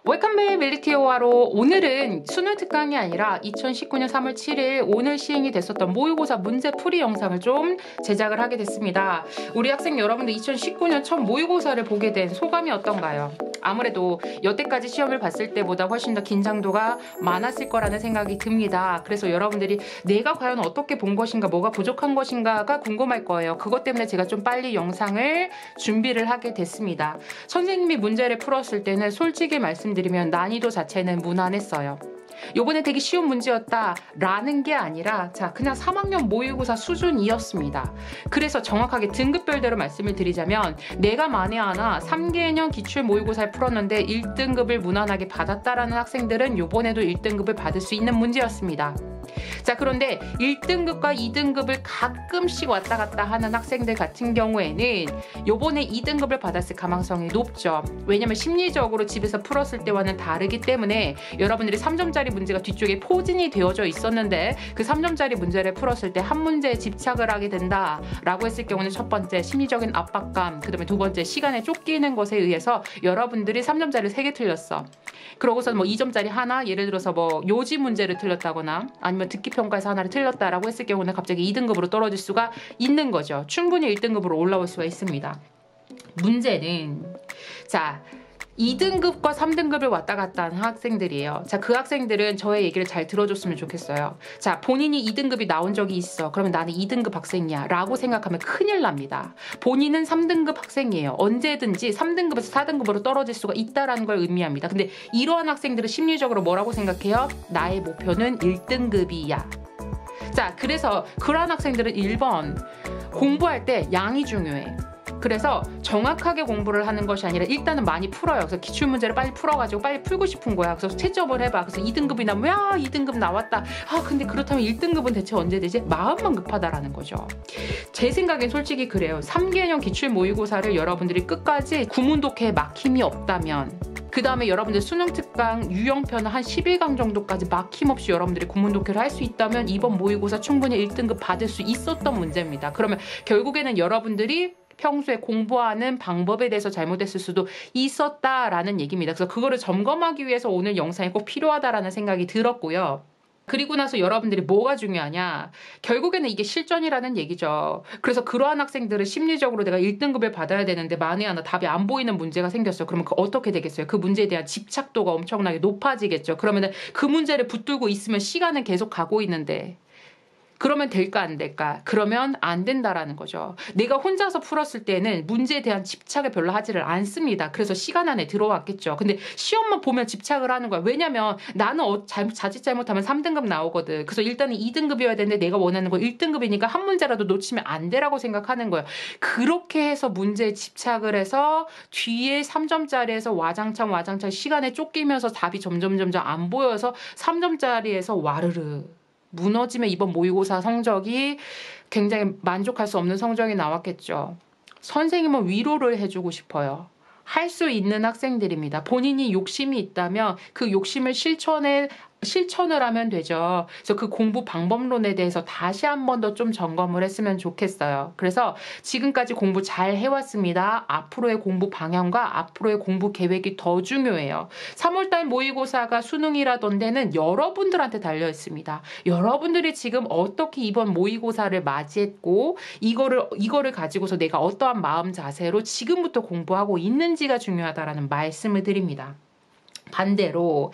웰컴백 멜리티오와로 오늘은 수능 특강이 아니라 2019년 3월 7일 오늘 시행이 됐었던 모의고사 문제풀이 영상을 좀 제작을 하게 됐습니다. 우리 학생 여러분들 2019년 첫 모의고사를 보게 된 소감이 어떤가요? 아무래도 여태까지 시험을 봤을 때보다 훨씬 더 긴장도가 많았을 거라는 생각이 듭니다. 그래서 여러분들이 내가 과연 어떻게 본 것인가, 뭐가 부족한 것인가가 궁금할 거예요. 그것 때문에 제가 좀 빨리 영상을 준비를 하게 됐습니다. 선생님이 문제를 풀었을 때는 솔직히 말씀드리면 난이도 자체는 무난했어요. 요번에 되게 쉬운 문제였다 라는 게 아니라 그냥 3학년 모의고사 수준이었습니다. 그래서 정확하게 등급별대로 말씀을 드리자면 내가 만에 하나 3개년 기출 모의고사를 풀었는데 1등급을 무난하게 받았다라는 학생들은 요번에도 1등급을 받을 수 있는 문제였습니다. 그런데 1등급과 2등급을 가끔씩 왔다 갔다 하는 학생들 같은 경우에는 요번에 2등급을 받았을 가능성이 높죠. 왜냐면 심리적으로 집에서 풀었을 때와는 다르기 때문에 여러분들이 3점짜리 문제가 뒤쪽에 포진이 되어져 있었는데 그 3점짜리 문제를 풀었을 때 한 문제에 집착을 하게 된다라고 했을 경우는 첫 번째 심리적인 압박감, 그 다음에 두 번째 시간에 쫓기는 것에 의해서 여러분들이 3점짜리 3개 틀렸어. 그러고서 뭐 2점짜리 하나, 예를 들어서 뭐 요지 문제를 틀렸다거나 아니면 듣기평가에서 하나를 틀렸다라고 했을 경우는 갑자기 2등급으로 떨어질 수가 있는 거죠. 충분히 1등급으로 올라올 수가 있습니다. 문제는 2등급과 3등급을 왔다 갔다 하는 학생들이에요. 그 학생들은 저의 얘기를 잘 들어줬으면 좋겠어요. 본인이 2등급이 나온 적이 있어. 그러면 나는 2등급 학생이야 라고 생각하면 큰일 납니다. 본인은 3등급 학생이에요. 언제든지 3등급에서 4등급으로 떨어질 수가 있다는 걸 의미합니다. 근데 이러한 학생들은 심리적으로 뭐라고 생각해요? 나의 목표는 1등급이야. 그래서 그러한 학생들은 1번 공부할 때 양이 중요해. 그래서 정확하게 공부를 하는 것이 아니라 일단은 많이 풀어요. 그래서 기출문제를 빨리 풀어가지고 빨리 풀고 싶은 거야. 그래서 채점을 해봐. 그래서 2등급이 나면 야 2등급 나왔다. 근데 그렇다면 1등급은 대체 언제 되지? 마음만 급하다라는 거죠. 제 생각엔 솔직히 그래요. 3개년 기출 모의고사를 여러분들이 끝까지 구문독해에 막힘이 없다면 그 다음에 여러분들 수능특강 유형편을 한 11강 정도까지 막힘없이 여러분들이 구문독해를 할 수 있다면 이번 모의고사 충분히 1등급 받을 수 있었던 문제입니다. 그러면 결국에는 여러분들이 평소에 공부하는 방법에 대해서 잘못했을 수도 있었다라는 얘기입니다. 그래서 그거를 점검하기 위해서 오늘 영상이 꼭 필요하다라는 생각이 들었고요. 그리고 나서 여러분들이 뭐가 중요하냐? 결국에는 이게 실전이라는 얘기죠. 그래서 그러한 학생들은 심리적으로 내가 1등급을 받아야 되는데 만에 하나 답이 안 보이는 문제가 생겼어요. 그러면 어떻게 되겠어요? 그 문제에 대한 집착도가 엄청나게 높아지겠죠. 그러면은 그 문제를 붙들고 있으면 시간은 계속 가고 있는데 그러면 될까 안 될까? 그러면 안 된다라는 거죠. 내가 혼자서 풀었을 때는 문제에 대한 집착을 별로 하지를 않습니다. 그래서 시간 안에 들어왔겠죠. 근데 시험만 보면 집착을 하는 거야. 왜냐면 나는 자칫 잘못하면 3등급 나오거든. 그래서 일단은 2등급이어야 되는데 내가 원하는 거 1등급이니까 한 문제라도 놓치면 안 되라고 생각하는 거예요. 그렇게 해서 문제에 집착을 해서 뒤에 3점짜리에서 와장창 시간에 쫓기면서 답이 점점 안 보여서 3점짜리에서 와르르 무너지면 이번 모의고사 성적이 굉장히 만족할 수 없는 성적이 나왔겠죠. 선생님은 위로를 해주고 싶어요. 할 수 있는 학생들입니다. 본인이 욕심이 있다면 그 욕심을 실천을 하면 되죠. 그래서 그 공부 방법론에 대해서 다시 한 번 더 좀 점검을 했으면 좋겠어요. 그래서 지금까지 공부 잘 해왔습니다. 앞으로의 공부 방향과 앞으로의 공부 계획이 더 중요해요. 3월달 모의고사가 수능이라던 데는 여러분들한테 달려 있습니다. 여러분들이 지금 어떻게 이번 모의고사를 맞이했고 이거를 가지고서 내가 어떠한 마음 자세로 지금부터 공부하고 있는지가 중요하다라는 말씀을 드립니다. 반대로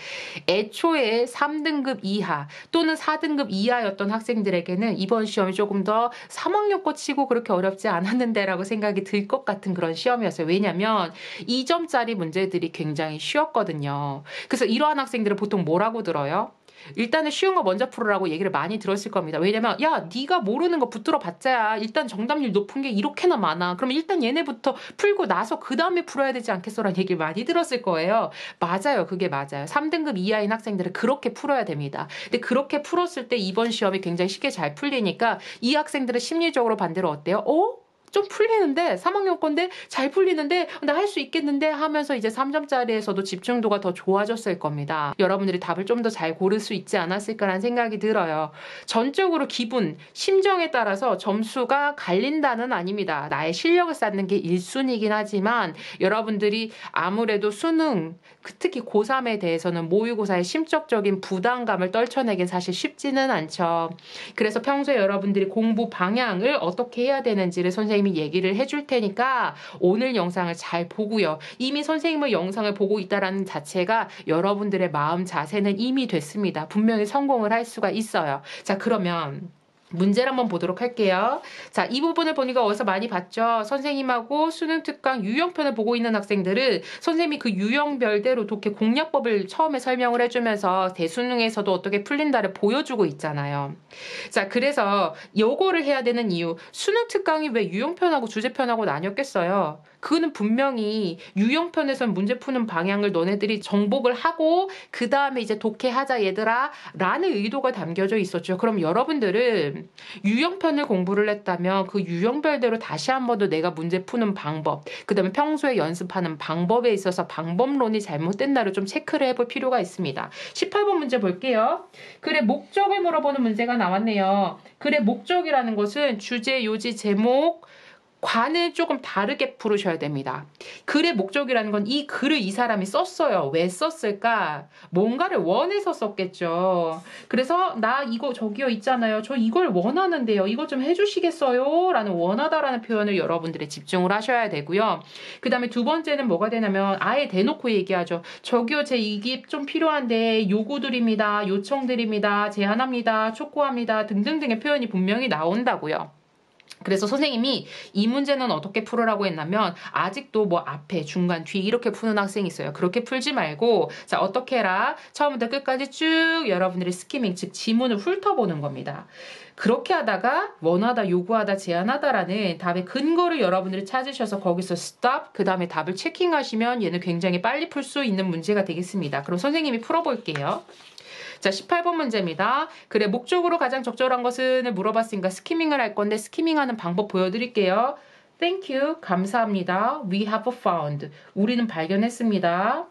애초에 3등급 이하 또는 4등급 이하였던 학생들에게는 이번 시험이 조금 더 3학년 거 치고 그렇게 어렵지 않았는데 라고 생각이 들 것 같은 그런 시험이었어요. 왜냐면 2점짜리 문제들이 굉장히 쉬웠거든요. 그래서 이러한 학생들은 보통 뭐라고 들어요? 일단은 쉬운 거 먼저 풀으라고 얘기를 많이 들었을 겁니다. 왜냐면 야 네가 모르는 거 붙들어 봤자야 일단 정답률 높은 게 이렇게나 많아. 그러면 일단 얘네부터 풀고 나서 그 다음에 풀어야 되지 않겠어라는 얘기를 많이 들었을 거예요. 맞아요. 그게 맞아요. 3등급 이하인 학생들은 그렇게 풀어야 됩니다. 근데 그렇게 풀었을 때 이번 시험이 굉장히 쉽게 잘 풀리니까 이 학생들은 심리적으로 반대로 어때요? 좀 풀리는데 3학년 건데 잘 풀리는데 나 할 수 있겠는데 하면서 이제 3점짜리에서도 집중도가 더 좋아졌을 겁니다. 여러분들이 답을 좀 더 잘 고를 수 있지 않았을까라는 생각이 들어요. 전적으로 기분, 심정에 따라서 점수가 갈린다는 아닙니다. 나의 실력을 쌓는 게 1순위이긴 하지만 여러분들이 아무래도 수능, 특히 고3에 대해서는 모의고사의 심적적인 부담감을 떨쳐내긴 사실 쉽지는 않죠. 그래서 평소에 여러분들이 공부 방향을 어떻게 해야 되는지를 선생님이 얘기를 해줄 테니까 오늘 영상을 잘 보고요. 이미 선생님의 영상을 보고 있다는 자체가 여러분들의 마음 자세는 이미 됐습니다. 분명히 성공을 할 수가 있어요. 자, 그러면 문제를 한번 보도록 할게요. 자, 이 부분을 보니까 어디서 많이 봤죠? 선생님하고 수능 특강 유형편을 보고 있는 학생들은 선생님이 그 유형별대로 독해 공략법을 처음에 설명을 해주면서 대수능에서도 어떻게 풀린다를 보여주고 있잖아요. 자, 그래서 요거를 해야 되는 이유, 수능 특강이 왜 유형편하고 주제편하고 나뉘었겠어요? 그거는 분명히 유형편에서는 문제 푸는 방향을 너네들이 정복을 하고 그 다음에 이제 독해하자 얘들아 라는 의도가 담겨져 있었죠. 그럼 여러분들은 유형편을 공부를 했다면 그 유형별대로 다시 한 번 더 내가 문제 푸는 방법, 그 다음에 평소에 연습하는 방법에 있어서 방법론이 잘못됐나를 좀 체크를 해볼 필요가 있습니다. 18번 문제 볼게요. 글의 목적을 물어보는 문제가 나왔네요. 글의 목적이라는 것은 주제, 요지, 제목, 관을 조금 다르게 풀으셔야 됩니다. 글의 목적이라는 건 이 글을 이 사람이 썼어요. 왜 썼을까? 뭔가를 원해서 썼겠죠. 그래서 나 이거 저기요 있잖아요. 저 이걸 원하는데요. 이거 좀 해주시겠어요? 라는 원하다라는 표현을 여러분들이 집중을 하셔야 되고요. 그 다음에 두 번째는 뭐가 되냐면 아예 대놓고 얘기하죠. 저기요 제 이게 좀 필요한데 요구드립니다. 요청드립니다. 제안합니다. 촉구합니다. 등등등의 표현이 분명히 나온다고요. 그래서 선생님이 이 문제는 어떻게 풀으라고 했냐면 아직도 뭐 앞에 중간 뒤 이렇게 푸는 학생이 있어요. 그렇게 풀지 말고 자 어떻게 해라 처음부터 끝까지 쭉 여러분들이 스키밍 즉 지문을 훑어보는 겁니다. 그렇게 하다가 원하다, 요구하다, 제안하다라는 답의 근거를 여러분들이 찾으셔서 거기서 stop 그 다음에 답을 체킹하시면 얘는 굉장히 빨리 풀 수 있는 문제가 되겠습니다. 그럼 선생님이 풀어볼게요. 자, 18번 문제입니다. 그래, 목적으로 가장 적절한 것은 물어봤으니까 스키밍을 할 건데 스키밍하는 방법 보여드릴게요. Thank you. 감사합니다. We have found. 우리는 발견했습니다.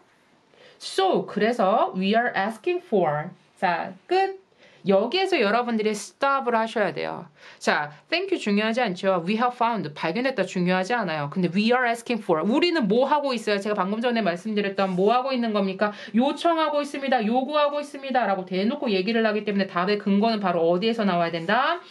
So, 그래서 we are asking for. 자, 끝. 여기에서 여러분들이 stop을 하셔야 돼요. 자, thank you 중요하지 않죠? We have found. 발견했다 중요하지 않아요. 근데 we are asking for. 우리는 뭐 하고 있어요? 제가 방금 전에 말씀드렸던 뭐 하고 있는 겁니까? 요청하고 있습니다. 요구하고 있습니다. 라고 대놓고 얘기를 하기 때문에 답의 근거는 바로 어디에서 나와야 된다?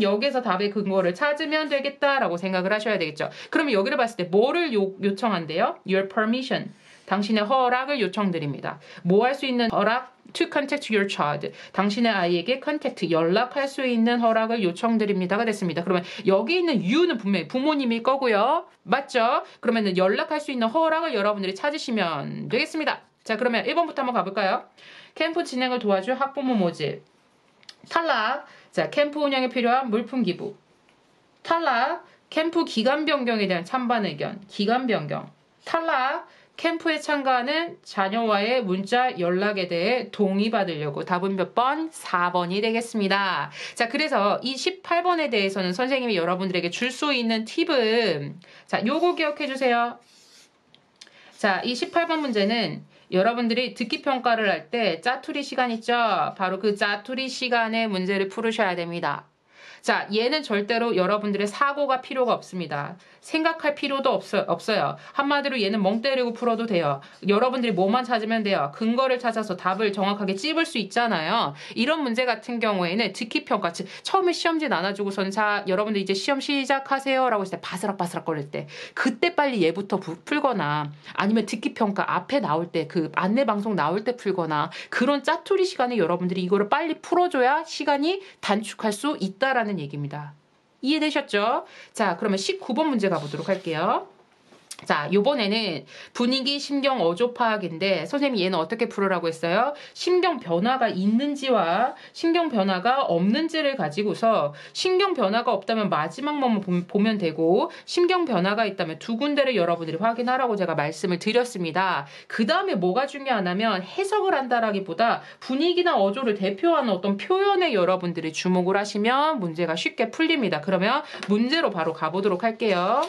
여기에서 답의 근거를 찾으면 되겠다. 라고 생각을 하셔야 되겠죠. 그러면 여기를 봤을 때 뭐를 요청한대요? Your permission. 당신의 허락을 요청드립니다. 뭐 할 수 있는 허락? To contact your child. 당신의 아이에게 contact, 연락할 수 있는 허락을 요청드립니다가 됐습니다. 그러면 여기 있는 you는 분명히 부모님일 거고요. 맞죠? 그러면 연락할 수 있는 허락을 여러분들이 찾으시면 되겠습니다. 자, 그러면 1번부터 한번 가볼까요? 캠프 진행을 도와줄 학부모 모집. 탈락. 자, 캠프 운영에 필요한 물품 기부. 탈락. 캠프 기간 변경에 대한 찬반 의견. 기간 변경. 탈락. 캠프에 참가하는 자녀와의 문자 연락에 대해 동의받으려고 답은 몇 번? 4번이 되겠습니다. 자, 그래서 이 18번에 대해서는 선생님이 여러분들에게 줄 수 있는 팁은 자, 요거 기억해 주세요. 자, 이 18번 문제는 여러분들이 듣기 평가를 할 때 짜투리 시간 있죠? 바로 그 짜투리 시간에 문제를 풀으셔야 됩니다. 자, 얘는 절대로 여러분들의 사고가 필요가 없습니다. 생각할 필요도 없어요. 한마디로 얘는 멍 때리고 풀어도 돼요. 여러분들이 뭐만 찾으면 돼요. 근거를 찾아서 답을 정확하게 찝을 수 있잖아요. 이런 문제 같은 경우에는 듣기평가, 즉 처음에 시험지 나눠주고선 자, 여러분들 이제 시험 시작하세요 라고 했을 때 바스락바스락 거릴 때 그때 빨리 얘부터 풀거나 아니면 듣기평가 앞에 나올 때 그 안내방송 나올 때 풀거나 그런 짜투리 시간에 여러분들이 이거를 빨리 풀어줘야 시간이 단축할 수 있다라는 얘기입니다. 이해되셨죠? 자, 그러면 19번 문제 가보도록 할게요. 자, 요번에는 분위기, 심경, 어조 파악인데 선생님이 얘는 어떻게 풀으라고 했어요? 심경 변화가 있는지와 심경 변화가 없는지를 가지고서 심경 변화가 없다면 마지막만 보면 되고 심경 변화가 있다면 두 군데를 여러분들이 확인하라고 제가 말씀을 드렸습니다. 그 다음에 뭐가 중요하냐면 해석을 한다라기보다 분위기나 어조를 대표하는 어떤 표현에 여러분들이 주목을 하시면 문제가 쉽게 풀립니다. 그러면 문제로 바로 가보도록 할게요.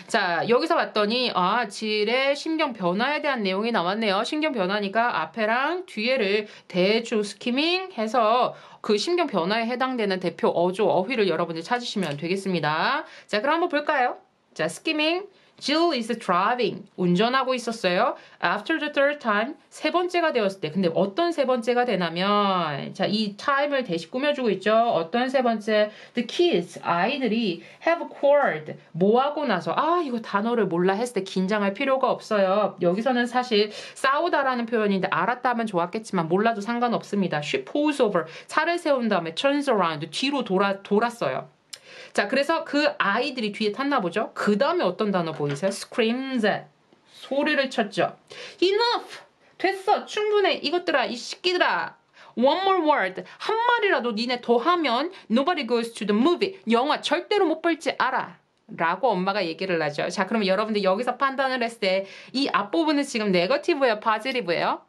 자, 여기서 봤더니 질의 심경 변화에 대한 내용이 나왔네요. 심경 변화니까 앞에랑 뒤에를 대조 스키밍 해서 그 심경 변화에 해당되는 대표 어조, 어휘를 여러분들 찾으시면 되겠습니다. 자, 그럼 한번 볼까요? 자, 스키밍. Jill is driving. 운전하고 있었어요. After the third time. 세 번째가 되었을 때. 근데 어떤 세 번째가 되냐면, 자, 이 time을 대신 꾸며주고 있죠. 어떤 세 번째? The kids. 아이들이 have quarreled. 뭐 하고 나서, 이거 단어를 몰라 했을 때 긴장할 필요가 없어요. 여기서는 사실 싸우다라는 표현인데 알았다 하면 좋았겠지만 몰라도 상관없습니다. She pulls over. 차를 세운 다음에 turns around. 뒤로 돌았어요. 자, 그래서 그 아이들이 뒤에 탔나 보죠? 그 다음에 어떤 단어 보이세요? screams at. 소리를 쳤죠. enough! 됐어! 충분해! 이것들아! 이 새끼들아! one more word. 한 마리라도 니네 더 하면 nobody goes to the movie. 영화 절대로 못 볼지 알아. 라고 엄마가 얘기를 하죠. 자, 그러면 여러분들 여기서 판단을 했을 때 이 앞부분은 지금 네거티브예요? 파지티브예요?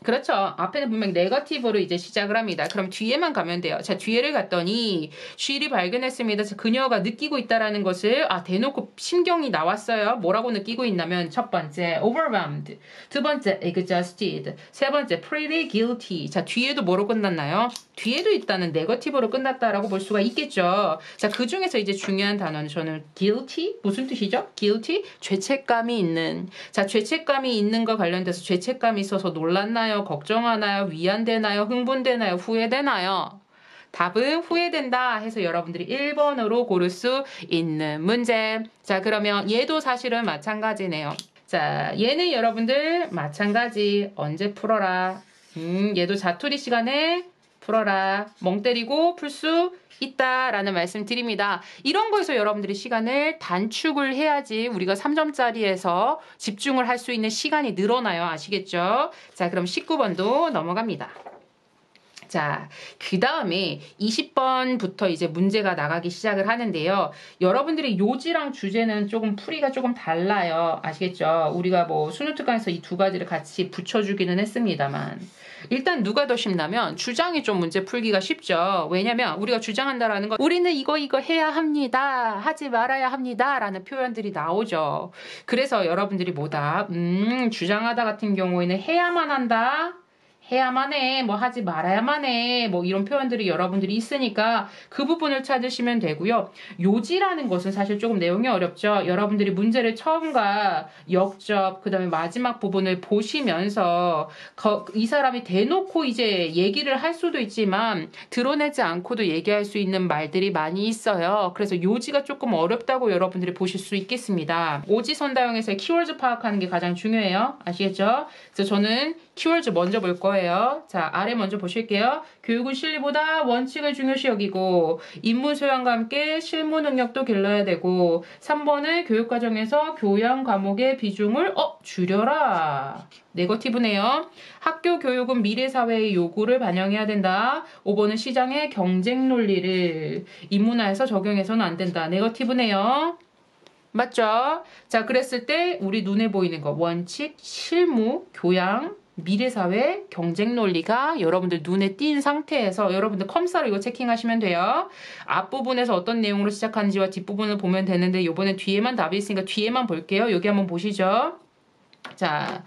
그렇죠. 앞에는 분명 네거티브로 이제 시작을 합니다. 그럼 뒤에만 가면 돼요. 자, 뒤에를 갔더니 쉴이 발견했습니다. 자, 그녀가 느끼고 있다라는 것을 대놓고 심경이 나왔어요. 뭐라고 느끼고 있냐면 첫 번째 overwhelmed, 두 번째 exhausted, 세 번째 pretty guilty. 자, 뒤에도 뭐로 끝났나요? 뒤에도 일단은 네거티브로 끝났다라고 볼 수가 있겠죠. 자, 그 중에서 이제 중요한 단어는 저는 guilty 무슨 뜻이죠? guilty 죄책감이 있는. 자, 죄책감이 있는 거 관련돼서 죄책감이 있어서 놀랐나요? 걱정하나요? 위안되나요? 흥분되나요? 후회되나요? 답은 후회된다 해서 여러분들이 1번으로 고를 수 있는 문제. 자, 그러면 얘도 사실은 마찬가지네요. 자, 얘는 여러분들 마찬가지. 언제 풀어라? 얘도 자투리 시간에 풀어라. 멍 때리고 풀 수 있다라는 말씀 드립니다. 이런 거에서 여러분들이 시간을 단축을 해야지 우리가 3점짜리에서 집중을 할 수 있는 시간이 늘어나요. 아시겠죠? 자, 그럼 19번도 넘어갑니다. 자, 그 다음에 20번부터 이제 문제가 나가기 시작을 하는데요. 여러분들이 요지랑 주제는 조금 풀이가 조금 달라요. 아시겠죠? 우리가 뭐 수능특강에서 이 두 가지를 같이 붙여주기는 했습니다만 일단 누가 더 쉽냐면 주장이 좀 문제 풀기가 쉽죠. 왜냐면 우리가 주장한다라는 건 우리는 이거 해야 합니다. 하지 말아야 합니다. 라는 표현들이 나오죠. 그래서 여러분들이 뭐다? 주장하다 같은 경우에는 해야만 한다. 해야만 해, 뭐 하지 말아야만 해, 뭐 이런 표현들이 여러분들이 있으니까 그 부분을 찾으시면 되고요. 요지라는 것은 사실 조금 내용이 어렵죠. 여러분들이 문제를 처음과 역접, 그 다음에 마지막 부분을 보시면서 이 사람이 대놓고 이제 얘기를 할 수도 있지만 드러내지 않고도 얘기할 수 있는 말들이 많이 있어요. 그래서 요지가 조금 어렵다고 여러분들이 보실 수 있겠습니다. 오지선다형에서의 키워드 파악하는 게 가장 중요해요. 아시겠죠? 그래서 저는 키워드 먼저 볼 거예요. 자, 아래 먼저 보실게요. 교육은 실리보다 원칙을 중요시 여기고 인문 소양과 함께 실무 능력도 길러야 되고 3번은 교육과정에서 교양 과목의 비중을 줄여라. 네거티브네요. 학교 교육은 미래 사회의 요구를 반영해야 된다. 5번은 시장의 경쟁 논리를 인문화해서 적용해서는 안 된다. 네거티브네요. 맞죠? 자, 그랬을 때 우리 눈에 보이는 거 원칙, 실무, 교양, 미래사회, 경쟁 논리가 여러분들 눈에 띈 상태에서 여러분들 컴사로 이거 체킹하시면 돼요. 앞부분에서 어떤 내용으로 시작하는지와 뒷부분을 보면 되는데 이번엔 뒤에만 답이 있으니까 뒤에만 볼게요. 여기 한번 보시죠. 자,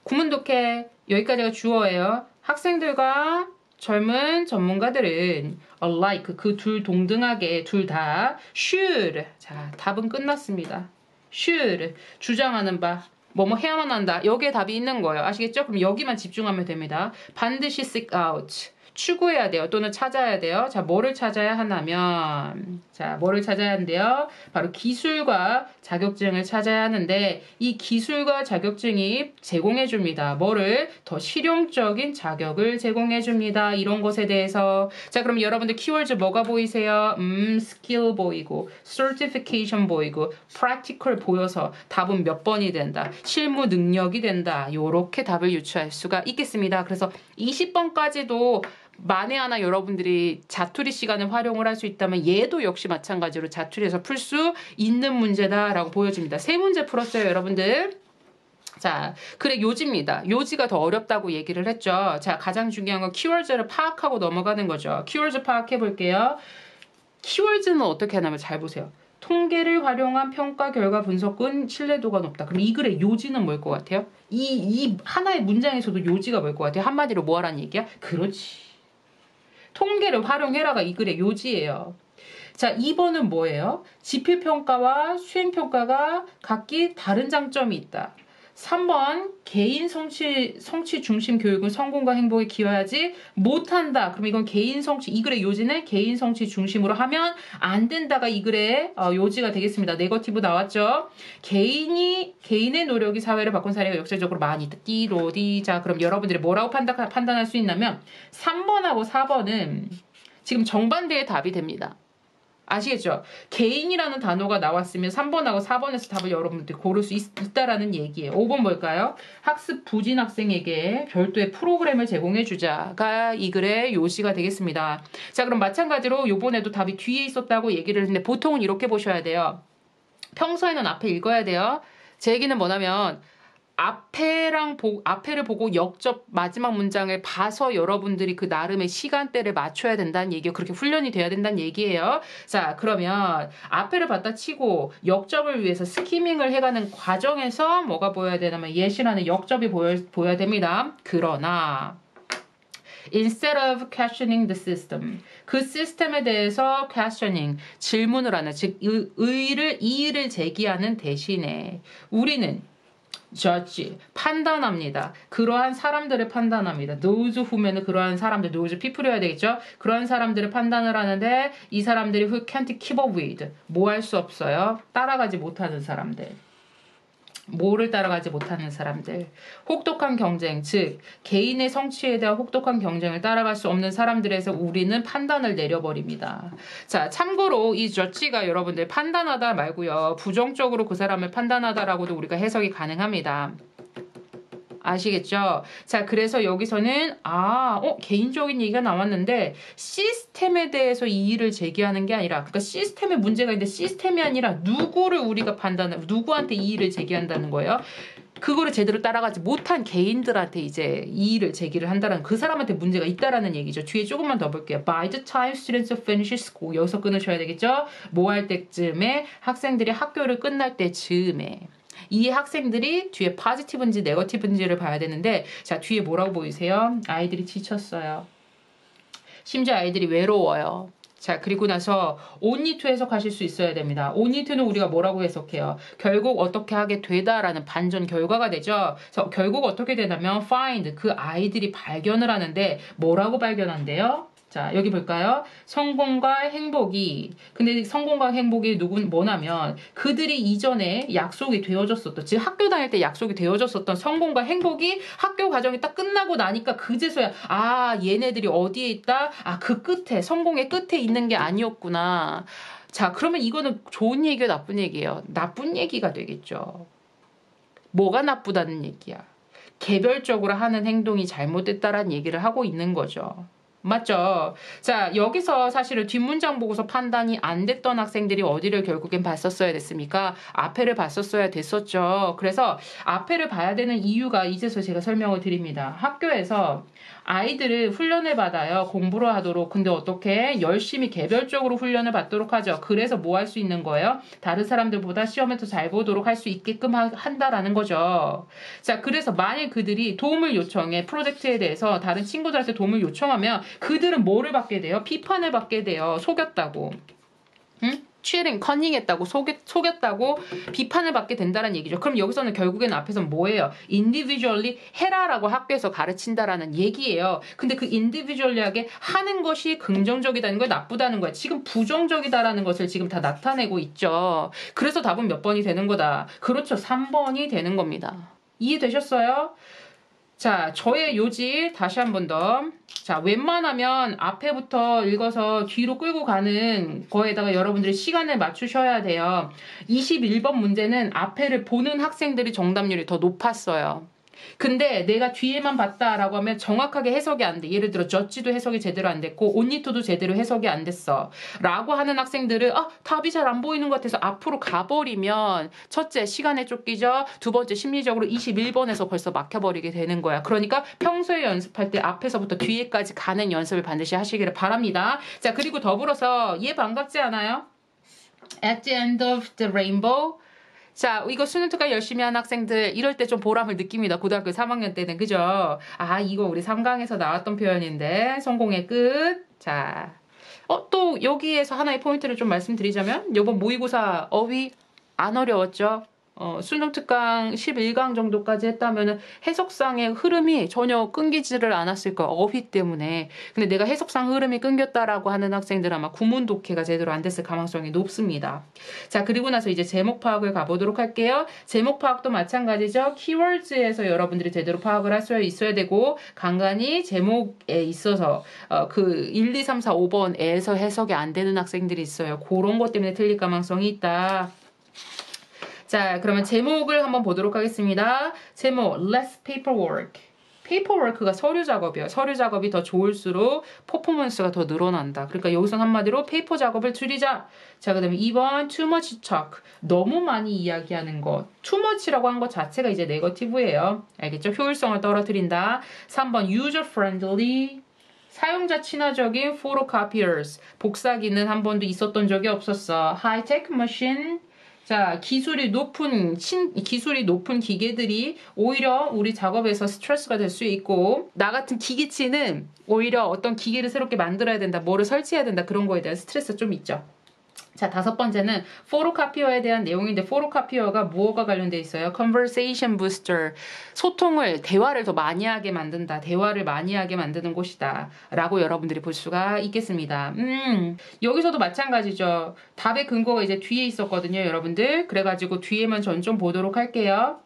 구문독해. 여기까지가 주어예요. 학생들과 젊은 전문가들은 alike 그 둘 동등하게 둘 다 should. 자, 답은 끝났습니다. should 주장하는 바 뭐뭐 해야만 한다. 여기에 답이 있는 거예요. 아시겠죠? 그럼 여기만 집중하면 됩니다. 반드시 seek out. 추구해야 돼요. 또는 찾아야 돼요. 자, 뭐를 찾아야 하냐면, 자, 뭐를 찾아야 하는데요? 바로 기술과 자격증을 찾아야 하는데, 이 기술과 자격증이 제공해줍니다. 뭐를? 더 실용적인 자격을 제공해줍니다. 이런 것에 대해서. 자, 그럼 여러분들 키워드 뭐가 보이세요? 스킬 보이고, certification 보이고, practical 보여서 답은 몇 번이 된다. 실무 능력이 된다. 요렇게 답을 유추할 수가 있겠습니다. 그래서 20번까지도 만에 하나 여러분들이 자투리 시간을 활용을 할 수 있다면 얘도 역시 마찬가지로 자투리에서 풀 수 있는 문제다라고 보여집니다. 세 문제 풀었어요, 여러분들. 자, 그래 요지입니다. 요지가 더 어렵다고 얘기를 했죠. 자, 가장 중요한 건 키워드를 파악하고 넘어가는 거죠. 키워드 파악해 볼게요. 키워드는 어떻게 하냐면 잘 보세요. 통계를 활용한 평가 결과 분석은 신뢰도가 높다. 그럼 이 글의 요지는 뭘 것 같아요? 이 하나의 문장에서도 요지가 뭘 것 같아요? 한마디로 뭐 하라는 얘기야? 그렇지. 통계를 활용해라가 이 글의 요지예요. 자, 2번은 뭐예요? 지필평가와 수행평가가 각기 다른 장점이 있다. 3번 개인 성취 중심 교육은 성공과 행복에 기여하지 못한다. 그럼 이건 개인 성취, 이 글의 요지는 개인 성취 중심으로 하면 안 된다가 이 글의 요지가 되겠습니다. 네거티브 나왔죠? 개인의 노력이 사회를 바꾼 사례가 역사적으로 많이 있다. 띠로디. 자, 그럼 여러분들이 뭐라고 판단할 수 있냐면 3번하고 4번은 지금 정반대의 답이 됩니다. 아시겠죠? 개인이라는 단어가 나왔으면 3번하고 4번에서 답을 여러분들이 고를 수 있다라는 얘기예요. 5번 뭘까요? 학습 부진 학생에게 별도의 프로그램을 제공해주자가 이 글의 요지가 되겠습니다. 자, 그럼 마찬가지로 이번에도 답이 뒤에 있었다고 얘기를 했는데 보통은 이렇게 보셔야 돼요. 평소에는 앞에 읽어야 돼요. 제 얘기는 뭐냐면 앞에를 보고 역접 마지막 문장을 봐서 여러분들이 그 나름의 시간대를 맞춰야 된다는 얘기예요. 그렇게 훈련이 돼야 된다는 얘기예요. 자, 그러면 앞에를 봤다 치고 역접을 위해서 스키밍을 해가는 과정에서 뭐가 보여야 되냐면 예시라는 역접이 보여야 됩니다. 그러나 instead of questioning the system, 그 시스템에 대해서 questioning, 질문을 하는, 즉 이의를 제기하는 대신에 우리는 judge, 판단합니다. 그러한 사람들을 판단합니다. those whom에는 그러한 사람들, those people이어야 되겠죠? 그러한 사람들을 판단을 하는데 이 사람들이 who can't keep up with, 뭐 할 수 없어요? 따라가지 못하는 사람들. 뭐를 따라가지 못하는 사람들. 혹독한 경쟁, 즉 개인의 성취에 대한 혹독한 경쟁을 따라갈 수 없는 사람들에서 우리는 판단을 내려버립니다. 자, 참고로 이 judge가 여러분들 판단하다 말고요. 부정적으로 그 사람을 판단하다라고도 우리가 해석이 가능합니다. 아시겠죠? 자, 그래서 여기서는 개인적인 얘기가 나왔는데 시스템에 대해서 이의를 제기하는 게 아니라, 그러니까 시스템에 문제가 있는데 시스템이 아니라 누구를 우리가 누구한테 이의를 제기한다는 거예요. 그거를 제대로 따라가지 못한 개인들한테 이제 이의를 제기를 한다는, 그 사람한테 문제가 있다라는 얘기죠. 뒤에 조금만 더 볼게요. By the time students finish school, 여기서 끊으셔야 되겠죠? 뭐 할 때쯤에? 학생들이 학교를 끝날 때쯤에. 이 학생들이 뒤에 포지티브인지 네거티브인지를 봐야 되는데, 자, 뒤에 뭐라고 보이세요? 아이들이 지쳤어요. 심지어 아이들이 외로워요. 자, 그리고 나서 only to 해석하실 수 있어야 됩니다. only to는 우리가 뭐라고 해석해요? 결국 어떻게 하게 되다라는 반전 결과가 되죠. 그래서 결국 어떻게 되냐면 find, 그 아이들이 발견을 하는데 뭐라고 발견한대요? 자, 여기 볼까요? 성공과 행복이, 근데 성공과 행복이 뭐냐면 그들이 이전에 약속이 되어졌었던, 즉 학교 다닐 때 약속이 되어졌었던 성공과 행복이 학교 과정이 딱 끝나고 나니까 그제서야 얘네들이 어디에 있다? 그 끝에, 성공의 끝에 있는 게 아니었구나. 자, 그러면 이거는 좋은 얘기예요, 나쁜 얘기예요? 나쁜 얘기가 되겠죠. 뭐가 나쁘다는 얘기야? 개별적으로 하는 행동이 잘못됐다라는 얘기를 하고 있는 거죠. 맞죠? 자, 여기서 사실은 뒷문장 보고서 판단이 안 됐던 학생들이 어디를 결국엔 봤었어야 됐습니까? 앞에를 봤었어야 됐었죠. 그래서 앞에를 봐야 되는 이유가 이제서 제가 설명을 드립니다. 학교에서 아이들을 훈련을 받아요. 공부를 하도록. 근데 어떻게? 열심히 개별적으로 훈련을 받도록 하죠. 그래서 뭐 할 수 있는 거예요? 다른 사람들보다 시험에 더 잘 보도록 할 수 있게끔 한다라는 거죠. 자, 그래서 만일 그들이 도움을 요청해, 프로젝트에 대해서 다른 친구들한테 도움을 요청하면 그들은 뭐를 받게 돼요? 비판을 받게 돼요. 속였다고. 응? cheating, 커닝했다고 속였다고 비판을 받게 된다는 얘기죠. 그럼 여기서는 결국에는 앞에서 뭐예요? individually 해라라고 학교에서 가르친다라는 얘기예요. 근데 그 individually하게 하는 것이 긍정적이다는 거야, 나쁘다는 거야. 지금 부정적이다라는 것을 지금 다 나타내고 있죠. 그래서 답은 몇 번이 되는 거다. 그렇죠. 3번이 되는 겁니다. 이해되셨어요? 자, 저의 요지 다시 한 번 더. 자, 웬만하면 앞에부터 읽어서 뒤로 끌고 가는 거에다가 여러분들이 시간을 맞추셔야 돼요. 21번 문제는 앞에를 보는 학생들이 정답률이 더 높았어요. 근데 내가 뒤에만 봤다라고 하면 정확하게 해석이 안 돼. 예를 들어 저지도 해석이 제대로 안 됐고 온니토도 제대로 해석이 안 됐어 라고 하는 학생들은 답이 잘 안 보이는 것 같아서 앞으로 가버리면 첫째 시간에 쫓기죠. 두 번째 심리적으로 21번에서 벌써 막혀버리게 되는 거야. 그러니까 평소에 연습할 때 앞에서부터 뒤에까지 가는 연습을 반드시 하시기를 바랍니다. 자, 그리고 더불어서 얘 반갑지 않아요? At the end of the rainbow. 자, 이거 수능 특강 열심히 한 학생들 이럴 때 좀 보람을 느낍니다. 고등학교 3학년 때는. 그죠? 이거 우리 3강에서 나왔던 표현인데 성공의 끝. 자, 또 여기에서 하나의 포인트를 좀 말씀드리자면 이번 모의고사 어휘 안 어려웠죠? 수능 특강 11강 정도까지 했다면 해석상의 흐름이 전혀 끊기지를 않았을 거야. 어휘 때문에. 근데 내가 해석상 흐름이 끊겼다라고 하는 학생들 아마 구문 독해가 제대로 안 됐을 가능성이 높습니다. 자, 그리고 나서 이제 제목 파악을 가보도록 할게요. 제목 파악도 마찬가지죠. 키워드에서 여러분들이 제대로 파악을 할 수 있어야 되고 간간히 제목에 있어서 그 1, 2, 3, 4, 5번에서 해석이 안 되는 학생들이 있어요. 그런 것 때문에 틀릴 가능성이 있다. 자, 그러면 제목을 한번 보도록 하겠습니다. 제목, less paperwork. paperwork가 서류 작업이에요. 서류 작업이 더 좋을수록 퍼포먼스가 더 늘어난다. 그러니까 여기서 한마디로 페이퍼 작업을 줄이자. 자, 그 다음에 2번, too much talk. 너무 많이 이야기하는 것. too much라고 한 것 자체가 이제 네거티브예요. 알겠죠? 효율성을 떨어뜨린다. 3번, user friendly. 사용자 친화적인 photocopiers. 복사기는 한 번도 있었던 적이 없었어. high-tech machine. 자, 기술이 높은 기계들이 오히려 우리 작업에서 스트레스가 될 수 있고, 나 같은 기계치는 오히려 어떤 기계를 새롭게 만들어야 된다, 뭐를 설치해야 된다, 그런 거에 대한 스트레스가 좀 있죠. 자, 5번째는 포토카피어에 대한 내용인데 포토카피어가 무엇과 관련돼 있어요? Conversation booster. 대화를 더 많이 하게 만든다. 대화를 많이 하게 만드는 곳이다. 라고 여러분들이 볼 수가 있겠습니다. 여기서도 마찬가지죠. 답의 근거가 이제 뒤에 있었거든요, 여러분들. 그래가지고 뒤에만 전 좀 보도록 할게요.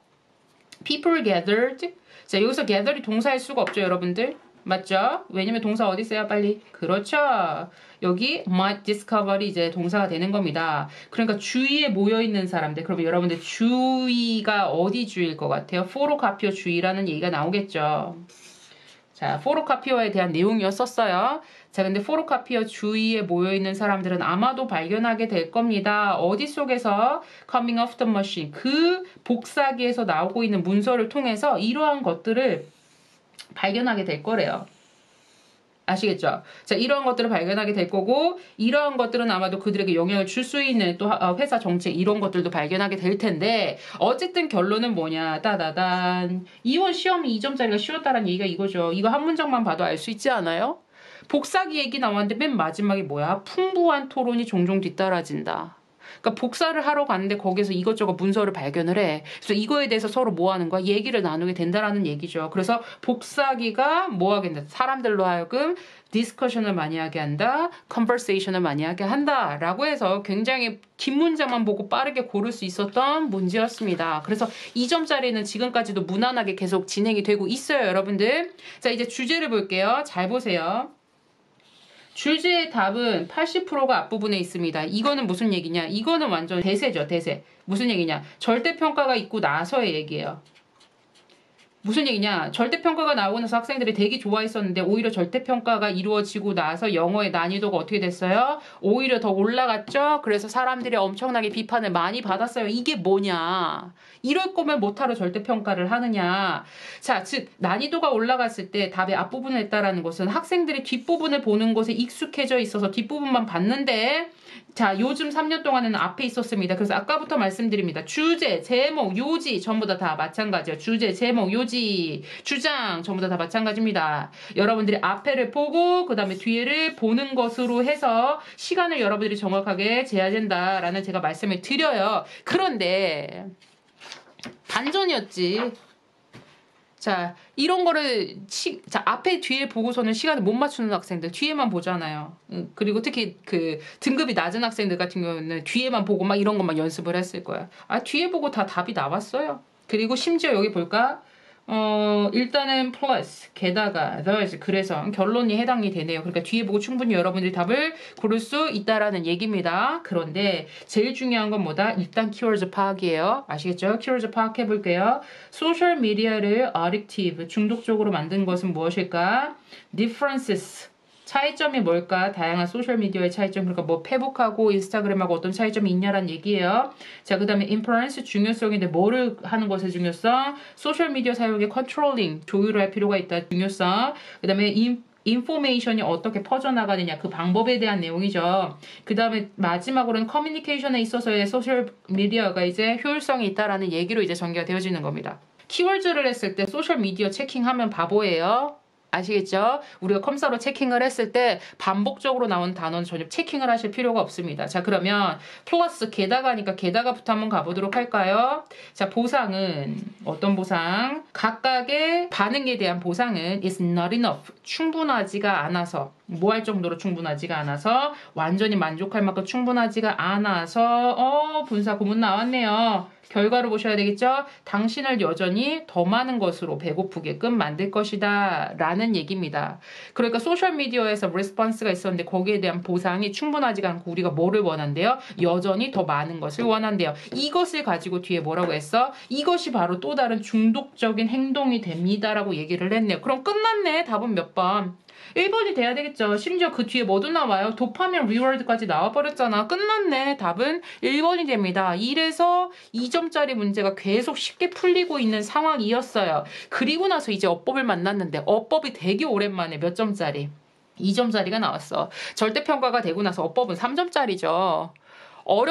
People gathered. 자, 여기서 gather이 동사일 수가 없죠, 여러분들. 맞죠? 왜냐면 동사 어디 있어요? 빨리. 그렇죠. 여기 might discover이 이제 동사가 되는 겁니다. 그러니까 주위에 모여있는 사람들. 그러면 여러분들 주위가 어디 주위일 것 같아요? 포토카피어 주위라는 얘기가 나오겠죠. 자, 포토카피어에 대한 내용이었었어요. 자, 근데 포토카피어 주위에 모여있는 사람들은 아마도 발견하게 될 겁니다. 어디 속에서? Coming off the machine. 그 복사기에서 나오고 있는 문서를 통해서 이러한 것들을 발견하게 될 거래요. 아시겠죠? 자, 이러한 것들을 발견하게 될 거고, 이러한 것들은 아마도 그들에게 영향을 줄 수 있는 또 회사 정책 이런 것들도 발견하게 될 텐데, 어쨌든 결론은 뭐냐? 따다단. 이원 시험이 2점짜리가 쉬웠다라는 얘기가 이거죠. 이거 한 문장만 봐도 알 수 있지 않아요? 복사기 얘기 나왔는데 맨 마지막에 뭐야? 풍부한 토론이 종종 뒤따라진다. 그러니까 복사를 하러 갔는데 거기서 이것저것 문서를 발견을 해. 그래서 이거에 대해서 서로 뭐 하는 거야? 얘기를 나누게 된다라는 얘기죠. 그래서 복사기가 뭐 하게 된다? 사람들로 하여금 디스커션을 많이 하게 한다. 컨버세이션을 많이 하게 한다. 라고 해서 굉장히 뒷문장만 보고 빠르게 고를 수 있었던 문제였습니다. 그래서 2점짜리는 지금까지도 무난하게 계속 진행이 되고 있어요, 여러분들. 자, 이제 주제를 볼게요. 잘 보세요. 주제의 답은 80%가 앞부분에 있습니다. 이거는 무슨 얘기냐? 이거는 완전 대세죠, 대세. 무슨 얘기냐? 절대평가가 있고 나서의 얘기예요. 무슨 얘기냐? 절대평가가 나오고 나서 학생들이 되게 좋아했었는데 오히려 절대평가가 이루어지고 나서 영어의 난이도가 어떻게 됐어요? 오히려 더 올라갔죠? 그래서 사람들이 엄청나게 비판을 많이 받았어요. 이게 뭐냐? 이럴 거면 못하러 절대평가를 하느냐? 자, 즉 난이도가 올라갔을 때 답의 앞부분을 했다라는 것은 학생들이 뒷부분을 보는 것에 익숙해져 있어서 뒷부분만 봤는데, 자, 요즘 3년 동안은 앞에 있었습니다. 그래서 아까부터 말씀드립니다. 주제, 제목, 요지 전부 다 마찬가지예요. 주제, 제목, 요지 의지, 주장 전부 다 마찬가지입니다. 여러분들이 앞에를 보고 그 다음에 뒤에를 보는 것으로 해서 시간을 여러분들이 정확하게 재야 된다라는 제가 말씀을 드려요. 그런데 반전이었지. 자, 이런 거를 자, 앞에 뒤에 보고서는 시간을 못 맞추는 학생들 뒤에만 보잖아요. 그리고 특히 그 등급이 낮은 학생들 같은 경우는 뒤에만 보고 막 이런 것만 연습을 했을 거야. 아, 뒤에 보고 다 답이 나왔어요. 그리고 심지어 여기 볼까? 일단은 플러스 게다가 thus 그래서 결론이 해당이 되네요. 그러니까 뒤에 보고 충분히 여러분들이 답을 고를 수 있다라는 얘기입니다. 그런데 제일 중요한 건 뭐다? 일단 키워드 파악이에요. 아시겠죠? 키워드 파악해 볼게요. 소셜 미디어를 addictive 중독적으로 만든 것은 무엇일까? differences 차이점이 뭘까? 다양한 소셜미디어의 차이점, 그러니까 뭐 페북하고 인스타그램하고 어떤 차이점이 있냐라는 얘기예요. 자, 그 다음에 인플루언스 중요성인데 뭐를 하는 것의 중요성? 소셜미디어 사용의 컨트롤링, 조율을 할 필요가 있다. 중요성. 그 다음에 인포메이션이 어떻게 퍼져나가느냐 그 방법에 대한 내용이죠. 그 다음에 마지막으로는 커뮤니케이션에 있어서의 소셜미디어가 이제 효율성이 있다라는 얘기로 이제 전개가 되어지는 겁니다. 키워드를 했을 때 소셜미디어 체킹하면 바보예요. 아시겠죠? 우리가 컴사로 체킹을 했을 때 반복적으로 나온 단어는 전혀 체킹을 하실 필요가 없습니다. 자, 그러면 플러스 게다가니까 게다가부터 한번 가보도록 할까요? 자, 보상은 어떤 보상? 각각의 반응에 대한 보상은 is not enough. 충분하지가 않아서 뭐 할 정도로 충분하지가 않아서 완전히 만족할 만큼 충분하지가 않아서 분사 구문 나왔네요. 결과를 보셔야 되겠죠? 당신을 여전히 더 많은 것으로 배고프게끔 만들 것이다 라는 얘기입니다. 그러니까 소셜미디어에서 리스폰스가 있었는데 거기에 대한 보상이 충분하지가 않고 우리가 뭐를 원한대요? 여전히 더 많은 것을 원한대요. 이것을 가지고 뒤에 뭐라고 했어? 이것이 바로 또 다른 중독적인 행동이 됩니다 라고 얘기를 했네요. 그럼 끝났네. 답은 몇 번? 1번이 돼야 되겠죠. 심지어 그 뒤에 뭐도 나와요. 도파민 리워드까지 나와버렸잖아. 끝났네. 답은 1번이 됩니다. 이래서 2점짜리 문제가 계속 쉽게 풀리고 있는 상황이었어요. 그리고 나서 이제 어법을 만났는데 어법이 되게 오랜만에 몇 점짜리? 2점짜리가 나왔어. 절대평가가 되고 나서 어법은 3점짜리죠.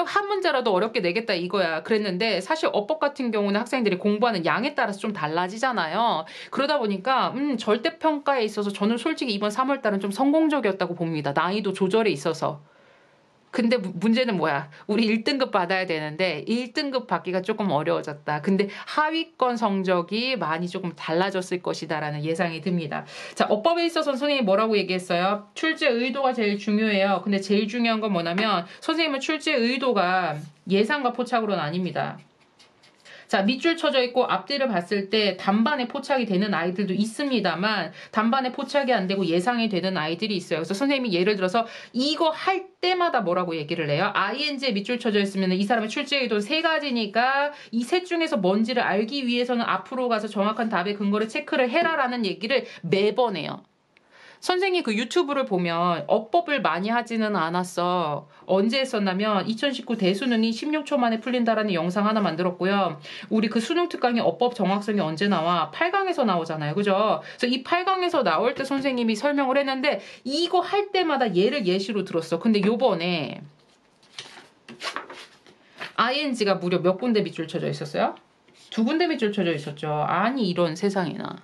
한 문제라도 어렵게 내겠다 이거야. 그랬는데 사실 어법 같은 경우는 학생들이 공부하는 양에 따라서 좀 달라지잖아요. 그러다 보니까 절대평가에 있어서 저는 솔직히 이번 3월달은 좀 성공적이었다고 봅니다. 난이도 조절에 있어서. 근데 문제는 뭐야? 우리 1등급 받아야 되는데 1등급 받기가 조금 어려워졌다. 근데 하위권 성적이 많이 조금 달라졌을 것이다라는 예상이 듭니다. 자, 어법에 있어서는 선생님이 뭐라고 얘기했어요? 출제 의도가 제일 중요해요. 근데 제일 중요한 건 뭐냐면 선생님은 출제 의도가 예상과 포착으로는 아닙니다. 자, 밑줄 쳐져 있고 앞뒤를 봤을 때 단반에 포착이 되는 아이들도 있습니다만 단반에 포착이 안 되고 예상이 되는 아이들이 있어요. 그래서 선생님이 예를 들어서 이거 할 때마다 뭐라고 얘기를 해요? ing에 밑줄 쳐져 있으면 이 사람의 출제 의도는 3가지니까 이 셋 중에서 뭔지를 알기 위해서는 앞으로 가서 정확한 답의 근거를 체크를 해라라는 얘기를 매번 해요. 선생님이 그 유튜브를 보면 어법을 많이 하지는 않았어. 언제 했었냐면 2019 대수능이 16초 만에 풀린다라는 영상 하나 만들었고요. 우리 그 수능 특강의 어법 정확성이 언제 나와? 8강에서 나오잖아요. 그죠? 그래서 이 8강에서 나올 때 선생님이 설명을 했는데 이거 할 때마다 얘를 예시로 들었어. 근데 요번에 ing가 무려 몇 군데 밑줄 쳐져 있었어요? 2군데 밑줄 쳐져 있었죠. 아니 이런 세상에나.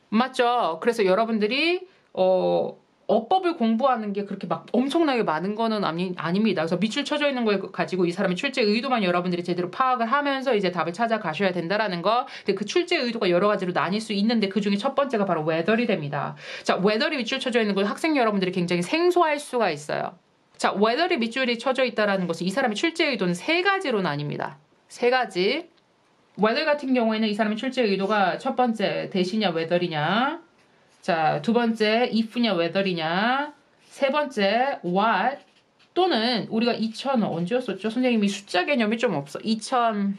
맞죠? 그래서 여러분들이 어법을 공부하는 게 그렇게 막 엄청나게 많은 거는 아닙니다. 그래서 밑줄 쳐져 있는 걸 가지고 이 사람의 출제 의도만 여러분들이 제대로 파악을 하면서 이제 답을 찾아가셔야 된다라는 거. 근데 그 출제 의도가 여러 가지로 나뉠 수 있는데 그 중에 첫 번째가 바로 whether이 됩니다. 자, whether이 밑줄 쳐져 있는 걸 학생 여러분들이 굉장히 생소할 수가 있어요. 자, whether이 밑줄이 쳐져 있다라는 것은 이 사람의 출제 의도는 3가지로 나뉩니다. 3가지. whether 같은 경우에는 이 사람의 출제 의도가 첫 번째 대시냐 whether이냐. 자, 2번째 if냐 whether이냐. 3번째 what 또는 우리가 2000 언제였었죠? 선생님이 숫자 개념이 좀 없어. 2009년인가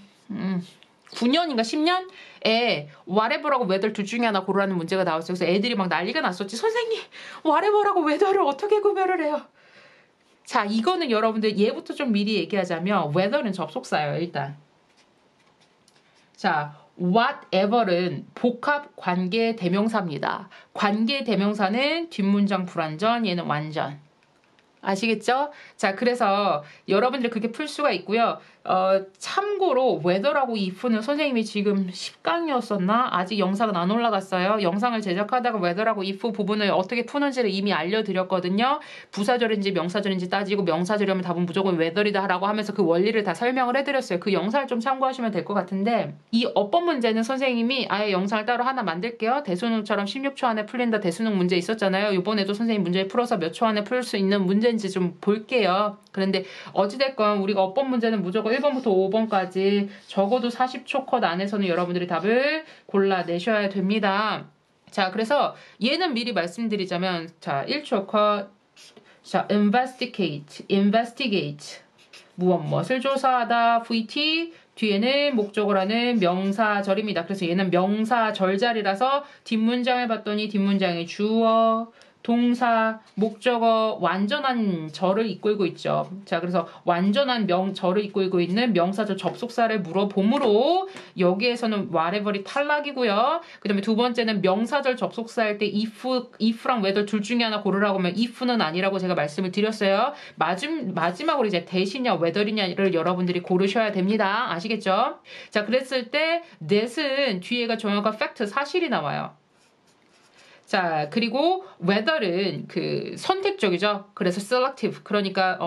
10년에 whatever하고 whether 둘 중에 하나 고르라는 문제가 나왔어요. 그래서 애들이 막 난리가 났었지. 선생님 whatever하고 whether를 어떻게 구별을 해요? 자, 이거는 여러분들 얘부터 좀 미리 얘기하자면 whether는 접속사예요. 일단. 자, whatever는 복합 관계 대명사입니다. 관계 대명사는 뒷문장 불완전, 얘는 완전. 아시겠죠? 자, 그래서 여러분들 그렇게 풀 수가 있고요. 참고로 whether라고 if는 선생님이 지금 10강이었었나? 아직 영상은 안 올라갔어요. 영상을 제작하다가 whether라고 if 부분을 어떻게 푸는지를 이미 알려드렸거든요. 부사절인지 명사절인지 따지고 명사절이면 답은 무조건 whether이다 라고 하면서 그 원리를 다 설명을 해드렸어요. 그 영상을 좀 참고하시면 될 것 같은데 이 어법 문제는 선생님이 아예 영상을 따로 하나 만들게요. 대수능처럼 16초 안에 풀린다 대수능 문제 있었잖아요. 이번에도 선생님 문제 풀어서 몇 초 안에 풀 수 있는 문제인지 좀 볼게요. 그런데 어찌됐건 우리가 어법 문제는 무조건 1번부터 5번까지 적어도 40초 컷 안에서는 여러분들이 답을 골라내셔야 됩니다. 자, 그래서 얘는 미리 말씀드리자면 자, 1초 컷. 자, investigate. 무엇을 조사하다. VT. 뒤에는 목적을 하는 명사절입니다. 그래서 얘는 명사절 자리라서 뒷문장을 봤더니 뒷문장의 주어, 동사, 목적어, 완전한 절을 이끌고 있죠. 자, 그래서 완전한 절을 이끌고 있는 명사절 접속사를 물어보므로 여기에서는 whatever이 탈락이고요. 그 다음에 두 번째는 명사절 접속사일 때 if랑 whether 둘 중에 하나 고르라고 하면 if는 아니라고 제가 말씀을 드렸어요. 마지막으로 이제 대신이냐 whether이냐를 여러분들이 고르셔야 됩니다. 아시겠죠? 자, 그랬을 때 that은 뒤에가 정확한 fact, 사실이 나와요. 자, 그리고 whether는 그 선택적이죠. 그래서 selective. 그러니까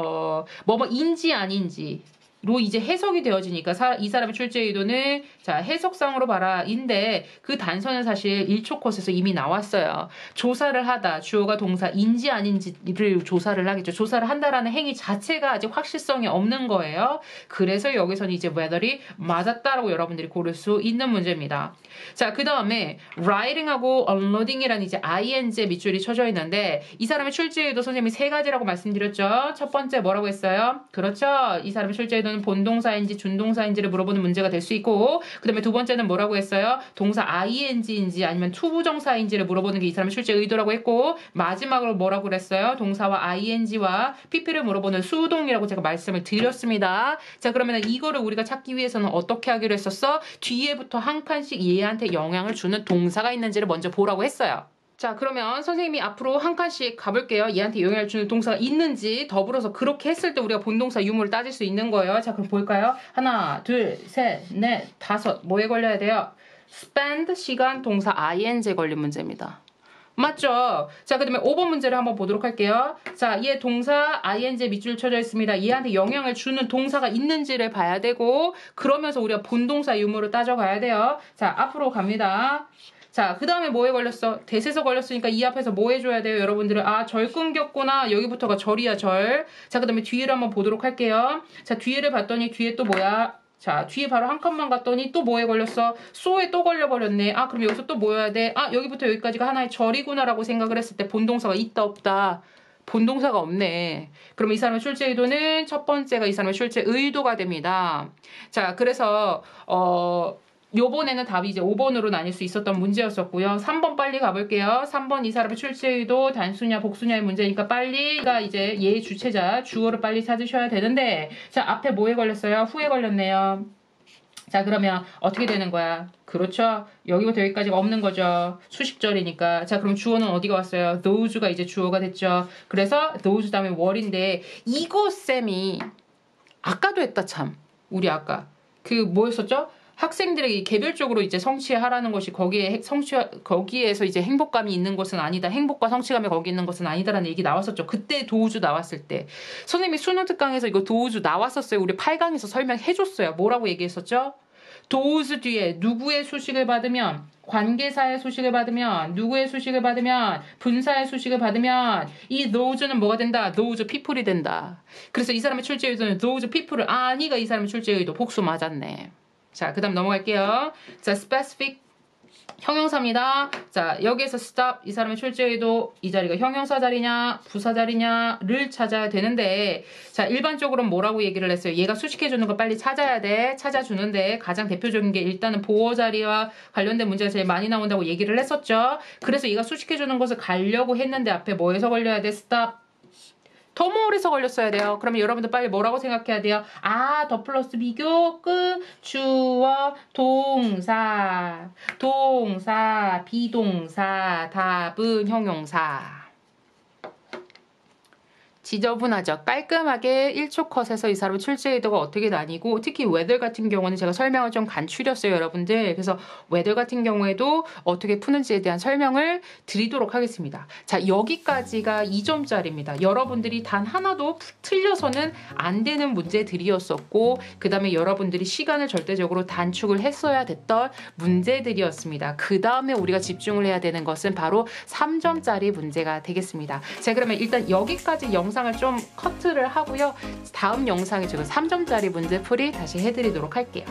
뭐뭐인지 아닌지 로 이제 해석이 되어지니까 이 사람의 출제 의도는 자 해석상으로 봐라 인데 그 단서는 사실 1초 컷에서 이미 나왔어요. 조사를 하다 주어가 동사인지 아닌지를 조사를 하겠죠. 조사를 한다라는 행위 자체가 아직 확실성이 없는 거예요. 그래서 여기서는 이제 whether이 맞았다라고 여러분들이 고를 수 있는 문제입니다. 자, 그 다음에 writing하고 unloading이라는 이제 ing의 밑줄이 쳐져 있는데 이 사람의 출제 의도 선생님이 세 가지라고 말씀드렸죠. 첫 번째 뭐라고 했어요? 그렇죠. 이 사람의 출제 의도는 본동사인지 준동사인지를 물어보는 문제가 될 수 있고 그 다음에 두 번째는 뭐라고 했어요? 동사 ing인지 아니면 투부정사인지를 물어보는 게 이 사람의 출제 의도라고 했고 마지막으로 뭐라고 그랬어요? 동사와 ing와 pp를 물어보는 수동이라고 제가 말씀을 드렸습니다. 자, 그러면 이거를 우리가 찾기 위해서는 어떻게 하기로 했었어? 뒤에부터 한 칸씩 얘한테 영향을 주는 동사가 있는지를 먼저 보라고 했어요. 자, 그러면 선생님이 앞으로 한 칸씩 가볼게요. 얘한테 영향을 주는 동사가 있는지 더불어서 그렇게 했을 때 우리가 본동사 유무를 따질 수 있는 거예요. 자, 그럼 볼까요? 하나, 둘, 셋, 넷, 다섯. 뭐에 걸려야 돼요? spend 시간 동사 ing에 걸린 문제입니다. 맞죠? 자, 그 다음에 5번 문제를 한번 보도록 할게요. 자, 얘 동사 ing 밑줄 쳐져 있습니다. 얘한테 영향을 주는 동사가 있는지를 봐야 되고 그러면서 우리가 본동사 유무를 따져가야 돼요. 자, 앞으로 갑니다. 자, 그 다음에 뭐에 걸렸어? 대세서 걸렸으니까 이 앞에서 뭐 해줘야 돼요? 여러분들은 아, 절 끊겼구나. 여기부터가 절이야, 절. 자, 그 다음에 뒤에를 한번 보도록 할게요. 자, 뒤에를 봤더니 뒤에 또 뭐야? 자, 뒤에 바로 한 칸만 갔더니 또 뭐에 걸렸어? so에 또 걸려버렸네. 아, 그럼 여기서 또 뭐 해야 돼? 아, 여기부터 여기까지가 하나의 절이구나라고 생각을 했을 때 본동사가 있다 없다? 본동사가 없네. 그럼 이 사람의 출제 의도는 첫 번째가 이 사람의 출제 의도가 됩니다. 자, 그래서 요번에는 답이 이제 5번으로 나뉠 수 있었던 문제였었고요. 3번 빨리 가볼게요. 3번 이 사람의 출제 의도 단수냐 복수냐의 문제니까 빨리가 이제 얘의 주체자 주어를 빨리 찾으셔야 되는데 자, 앞에 뭐에 걸렸어요? 후에 걸렸네요. 자, 그러면 어떻게 되는 거야? 그렇죠. 여기부터 여기까지가 없는 거죠. 수식절이니까. 자, 그럼 주어는 어디가 왔어요? those가 이제 주어가 됐죠. 그래서 those 다음에 what인데 이거 쌤이 아까도 했다 참. 우리 아까 그 뭐였었죠? 학생들에게 개별적으로 이제 성취하라는 것이 거기에서 이제 행복감이 있는 것은 아니다. 행복과 성취감이 거기 있는 것은 아니다라는 얘기 나왔었죠. 그때 도우주 나왔을 때. 선생님이 수능 특강에서 이거 도우주 나왔었어요. 우리 8강에서 설명해줬어요. 뭐라고 얘기했었죠? 도우주 뒤에 누구의 수식을 받으면 관계사의 수식을 받으면 누구의 수식을 받으면 분사의 수식을 받으면 이 thouse는 뭐가 된다? those people이 된다. 그래서 이 사람의 출제 의도는 those people을 아니가 이 사람의 출제 의도 복수 맞았네. 자, 그 다음 넘어갈게요. 자, specific 형용사입니다. 자, 여기에서 stop 이 사람의 출제 의도 이 자리가 형용사 자리냐 부사 자리냐를 찾아야 되는데 자, 일반적으로는 뭐라고 얘기를 했어요? 얘가 수식해주는 걸 빨리 찾아야 돼. 찾아주는데 가장 대표적인 게 일단은 보어 자리와 관련된 문제가 제일 많이 나온다고 얘기를 했었죠. 그래서 얘가 수식해주는 것을 가려고 했는데 앞에 뭐에서 걸려야 돼? stop 더몰에서 걸렸어야 돼요. 그러면 여러분들 빨리 뭐라고 생각해야 돼요? 아, 더 플러스 비교, 끝, 주어, 동사, 비동사, 답은 형용사. 지저분하죠. 깔끔하게 1초 컷에서 이 사람의 출제 의도가 어떻게 나뉘고, 특히 웨들 같은 경우는 제가 설명을 좀 간추렸어요, 여러분들. 그래서 웨들 같은 경우에도 어떻게 푸는지에 대한 설명을 드리도록 하겠습니다. 자, 여기까지가 2점짜리입니다. 여러분들이 단 하나도 틀려서는 안 되는 문제들이었었고, 그 다음에 여러분들이 시간을 절대적으로 단축을 했어야 됐던 문제들이었습니다. 그 다음에 우리가 집중을 해야 되는 것은 바로 3점짜리 문제가 되겠습니다. 자, 그러면 일단 여기까지 영상을 좀 커트를 하고요. 다음 영상에 제가 3점짜리 문제풀이 다시 해드리도록 할게요.